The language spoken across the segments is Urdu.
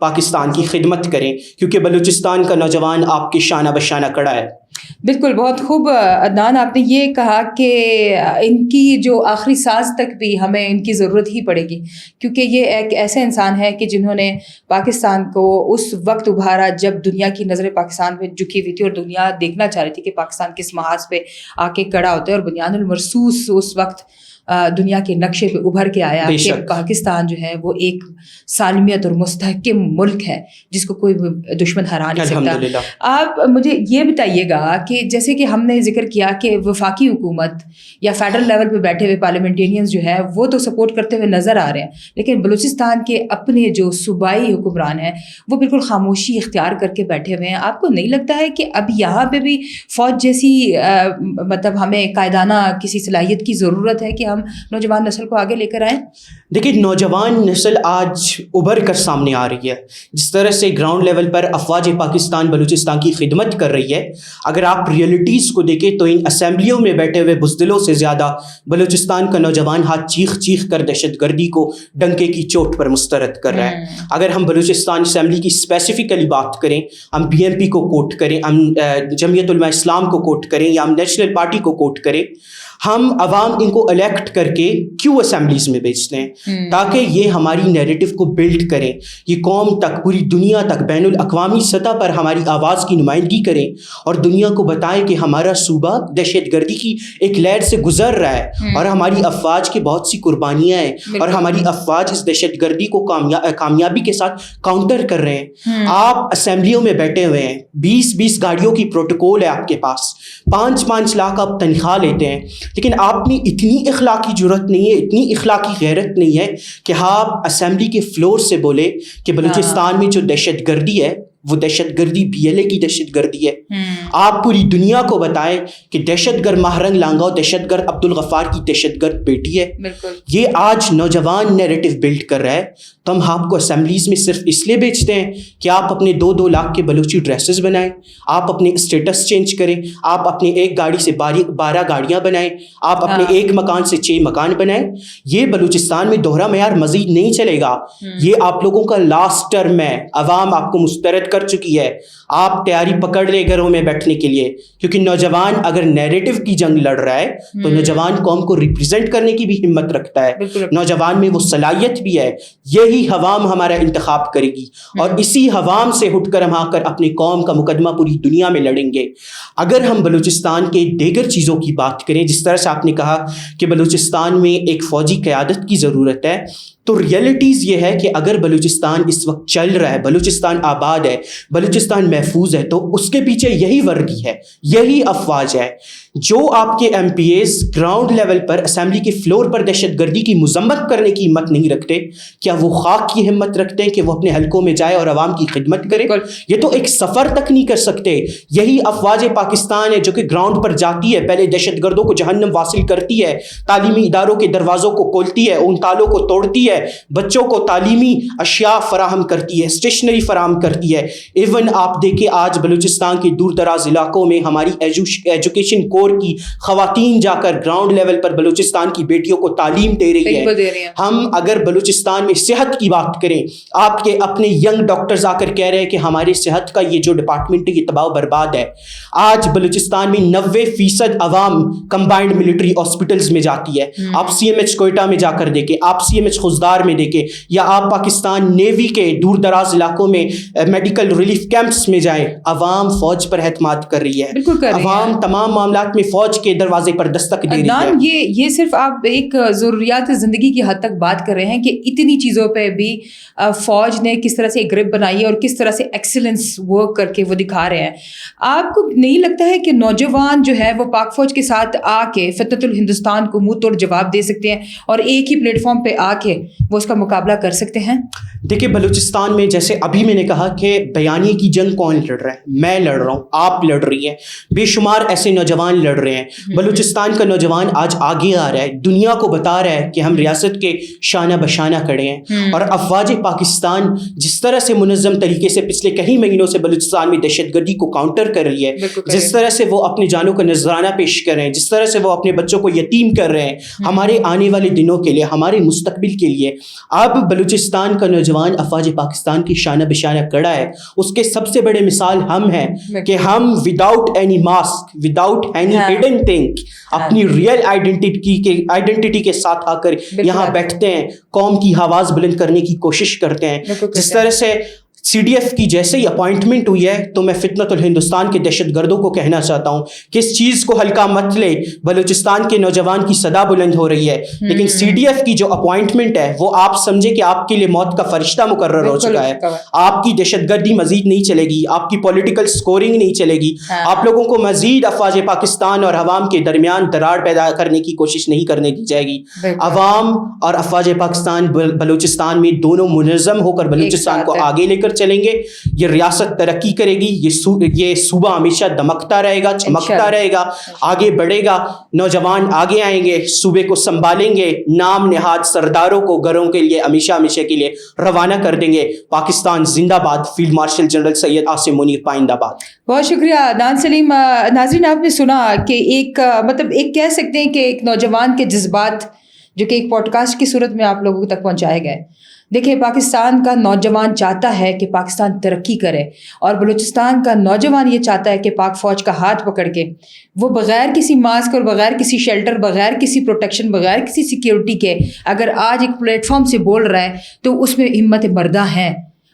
پاکستان کی خدمت کریں، کیونکہ بلوچستان کا نوجوان آپ کے شانہ بشانہ کڑا ہے۔ بالکل، بہت خوب عدنان، آپ نے یہ کہا کہ ان کی جو آخری سانس تک بھی ہمیں ان کی ضرورت ہی پڑے گی، کیونکہ یہ ایک ایسے انسان ہے کہ جنہوں نے پاکستان کو اس وقت ابھارا جب دنیا کی نظریں پاکستان پہ جھکی ہوئی تھی اور دنیا دیکھنا چاہ رہی تھی کہ پاکستان کس محاذ پہ آ کے کڑا ہوتا ہے، اور بنیان المرصوص اس وقت دنیا کے نقشے پہ ابھر کے آیا کہ پاکستان جو ہے وہ ایک سالمیت اور مستحکم ملک ہے جس کو کوئی دشمن ہرا نہیں سکتا۔ آپ مجھے یہ بتائیے گا کہ جیسے کہ ہم نے ذکر کیا کہ وفاقی حکومت یا فیڈرل لیول پہ بیٹھے ہوئے پارلیمنٹیرینز جو ہے وہ تو سپورٹ کرتے ہوئے نظر آ رہے ہیں، لیکن بلوچستان کے اپنے جو صوبائی حکمران ہیں وہ بالکل خاموشی اختیار کر کے بیٹھے ہوئے ہیں۔ آپ کو نہیں لگتا ہے کہ اب یہاں پہ بھی فوج جیسی مطلب ہمیں قائدانہ کسی صلاحیت کی ضرورت ہے کہ ہم نوجوان نسل کو آگے لے کر آئیں؟ دیکھیں، نوجوان نسل آج ابھر کر سامنے آ رہی ہے، جس طرح سے گراؤنڈ لیول پر افواج پاکستان بلوچستان کی خدمت کر رہی ہے۔ اگر آپ ریئلٹیز کو دیکھیں تو ان اسمبلیوں میں بیٹھے ہوئے بزدلوں سے زیادہ بلوچستان کا نوجوان ہاتھ چیخ چیخ کر دہشت گردی کو ڈنکے کی چوٹ پر مسترد کر رہا ہے۔ اگر ہم بلوچستان اسمبلی کی اسپیسیفکلی بات کریں، ہم بی ایم پی کو کوٹ کریں، ہم جمعیت علماء اسلام کو کوٹ کریں، یا ہم نیشنل پارٹی کو کوٹ کریں، ہم عوام ان کو الیکٹ کر کے کیوں اسمبلیز میں بھیجتے ہیں؟ تاکہ یہ ہماری نیریٹو کو بلڈ کریں، یہ قوم تک، پوری دنیا تک، بین الاقوامی سطح پر ہماری آواز کی نمائندگی کریں اور دنیا کو بتائیں کہ ہمارا صوبہ دہشت گردی کی ایک لہر سے گزر رہا ہے اور ہماری افواج کی بہت سی قربانیاں ہیں اور ہماری افواج اس دہشت گردی کو کامیابی کے ساتھ کاؤنٹر کر رہے ہیں۔ آپ اسمبلیوں میں بیٹھے ہوئے ہیں، 20 گاڑیوں کی پروٹوکول ہے آپ کے پاس، 5 لاکھ آپ تنخواہ لیتے ہیں، لیکن آپ میں اتنی اخلاقی جرت نہیں ہے، اتنی اخلاقی غیرت نہیں ہے کہ آپ اسمبلی کے فلور سے بولے کہ بلوچستان میں جو دہشت گردی ہے وہ دہشت گردی بی ایل اے کی دہشت گردی ہے۔ آپ پوری دنیا کو بتائیں کہ دہشت گرد ماہرنگ لانگاؤ دہشت گرد عبدالغفار کی دہشت گرد بیٹی ہے۔ یہ آج نوجوان نیریٹو بلڈ کر رہا ہے، تو ہم آپ کو اسمبلیز میں صرف اس لیے بیچتے ہیں کہ آپ اپنے 2 لاکھ کے بلوچی ڈریسز بنائیں، آپ اپنے اسٹیٹس چینج کریں، آپ اپنے ایک گاڑی سے 12 گاڑیاں بنائیں، آپ اپنے ایک مکان سے 6 مکان بنائیں۔ یہ بلوچستان میں دوہرا معیار مزید نہیں چلے گا، یہ آپ لوگوں کا لاسٹ ٹرم ہے، عوام آپ کو مسترد کر چکی ہے، آپ تیاری پکڑ لے گھروں میں بیٹھنے کے لیے، کیونکہ نوجوان اگر نیریٹو کی جنگ لڑ رہا ہے تو نوجوان قوم کو ریپرزینٹ کرنے کی بھی ہمت رکھتا ہے، نوجوان میں وہ صلاحیت بھی ہے۔ یہی عوام ہمارا انتخاب کرے گی اور اسی عوام سے ہٹ کر ہم آ کر اپنی قوم کا مقدمہ پوری دنیا میں لڑیں گے۔ اگر ہم بلوچستان کے دیگر چیزوں کی بات کریں، جس طرح سے آپ نے کہا کہ بلوچستان میں ایک فوجی قیادت کی ضرورت ہے، تو ریئلٹیز یہ ہے کہ اگر بلوچستان اس وقت چل رہا ہے، بلوچستان آباد ہے، بلوچستان محفوظ ہے، تو اس کے پیچھے یہی وردی ہے، یہی افواج ہے۔ جو آپ کے M P As ground level پر اسمبلی کے فلور پر دہشت گردی کی مذمت کرنے کی ہمت نہیں رکھتے، کیا وہ خاک کی ہمت رکھتے ہیں کہ وہ اپنے حلقوں میں جائے اور عوام کی خدمت کرے؟ یہ تو ایک سفر تک نہیں کر سکتے۔ یہی افواج پاکستان ہے جو کہ گراؤنڈ پر جاتی ہے، پہلے دہشت گردوں کو جہنم واصل کرتی ہے، تعلیمی اداروں کے دروازوں کو کھولتی ہے، ان تالوں کو توڑتی ہے، بچوں کو تعلیمی اشیاء فراہم کرتی ہے، اسٹیشنری فراہم کرتی ہے۔ ایون آپ دیکھیں آج بلوچستان کے دور دراز علاقوں میں ہماری ایجوکیشن کور کی خواتین جا کر گراؤنڈ لیول پر بلوچستان کی بیٹیوں کو تعلیم دے رہی ہے۔ ہم اگر بلوچستان میں صحت کی بات کریں، آپ کے اپنے ینگ ڈاکٹرز آ کر کہہ رہے ہیں کہ ہمارے صحت کا یہ جو ڈپارٹمنٹ ہے یہ تباہ و برباد ہے۔ آج بلوچستان میں 90% عوام کمبائنڈ ملٹری ہاسپٹلز میں جاتی ہے۔ آپ سی ایم ایچ کوئٹہ میں جا کر دیکھیں، آپ سی ایم ایچ خزدار میں دیکھیں، یا آپ پاکستان نیوی کے دور دراز علاقوں میں میڈیکل ریلیف کیمپس میں جائیں، عوام فوج پر اعتماد کر رہی ہے، عوام تمام معاملات میں فوج کے دروازے پر دستک دے رہی ہے۔ یہ صرف آپ ایک ضروریات زندگی کی حد تک بات کر رہے ہیں کہ اتنی چیزوں پہ بھی فوج نے کس طرح سے ایک گرپ بنائی ہے اور کس طرح سے ایکسلنس ورک کر کے وہ دکھا رہے ہیں۔ آپ کو نہیں لگتا ہے کہ نوجوان جو ہے وہ پاک فوج کے ساتھ آ کے فتنۃ الہندوستان کو منہ توڑ جواب دے سکتے ہیں اور ایک ہی پلیٹ فارم پہ آ کے وہ اس کا مقابلہ کر سکتے ہیں؟ دیکھیں، بلوچستان میں جیسے ابھی میں نے کہا کہ بیانیے کی جنگ کون لڑ رہا ہے؟ میں لڑ رہا ہوں، آپ لڑ رہی ہیں، بے شمار ایسے نوجوان لڑ رہے ہیں. بلوچستان کا نوجوان آج آگے آ رہا ہے, دنیا کو بتا رہا ہے کہ ہم ریاست کے شانہ بشانہ کھڑے ہیں. اور افواج پاکستان جس طرح سے منظم طریقے سے پچھلے کئی مہینوں سے بلوچستان میں دہشت گردی کو کاؤنٹر کر رہی ہے, جس طرح سے وہ اپنی جانوں کا نذرانہ پیش کر رہے ہیں, جس طرح سے وہ اپنے بچوں کو یتیم کر رہے ہیں, ہمارے آنے والے دنوں کے لیے, ہمارے مستقبل کے لیے اب بلوچستان کا نوجوان افواج پاکستان کی شانہ بشانہ کھڑا ہے. اس کے سب سے بڑے مثال ہم ہیں کہ ہم without any mask, without any hidden thing, اپنی ریئل آئیڈینٹی کے ساتھ آ کر یہاں بیٹھتے ہیں, قوم کی آواز بلند کرنے کی کوشش کرتے ہیں. جس طرح سے سی ڈی ایف کی جیسے ہی اپوائنٹمنٹ ہوئی ہے تو میں فتنۃ الہندوستان کے دہشت گردوں کو کہنا چاہتا ہوں کہ اس چیز کو ہلکا مت لے. بلوچستان کے نوجوان کی صدا بلند ہو رہی ہے, لیکن سی ڈی ایف کی جو اپوائنٹمنٹ ہے وہ آپ سمجھے کہ آپ کے لیے موت کا فرشتہ مقرر ہو چکا ہے. آپ کی دہشت گردی مزید نہیں چلے گی, آپ کی پولیٹیکل سکورنگ نہیں چلے گی, آپ لوگوں کو مزید افواج پاکستان اور عوام کے درمیان دراڑ پیدا کرنے کی کوشش نہیں کرنے دی جائے گی. عوام اور افواج پاکستان بلوچستان میں دونوں منظم ہو کر بلوچستان کو آگے لے کر چلیں گے. یہ ریاست ترقی کرے گی, یہ صوبہ ہمیشہ دمکتا رہے گا, چمکتا رہے گا, آگے بڑھے گا. نوجوان آگے آئیں گے, صوبے کو سنبھالیں گے, نام نہاد سرداروں کو گھروں کے لیے ہمیشہ کے لیے روانہ کر دیں گے. پاکستان زندہ باد. Field marshal general Syed Asim Munir پائندہ باد. بہت شکریہ نان سلیم. ناظرین آپ نے سنا کہ ایک کہہ سکتے ہیں کہ ایک نوجوان کے جذبات جو کہ ایک پوڈ کاسٹ کی صورت میں آپ لوگوں تک پہنچائے گئے. دیکھیں, پاکستان کا نوجوان چاہتا ہے کہ پاکستان ترقی کرے, اور بلوچستان کا نوجوان یہ چاہتا ہے کہ پاک فوج کا ہاتھ پکڑ کے وہ بغیر کسی ماسک اور بغیر کسی شیلٹر, بغیر کسی پروٹیکشن, بغیر کسی سیکیورٹی کے اگر آج ایک پلیٹ فارم سے بول رہا ہے تو اس میں ہمت مردہ ہیں,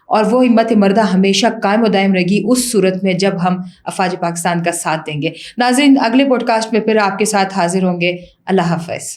اور وہ ہمت مردہ ہمیشہ قائم و دائم رہے گی اس صورت میں جب ہم افواج پاکستان کا ساتھ دیں گے. ناظرین, اگلے پوڈ کاسٹ میں پھر آپ کے ساتھ حاضر ہوں گے. اللہ حافظ.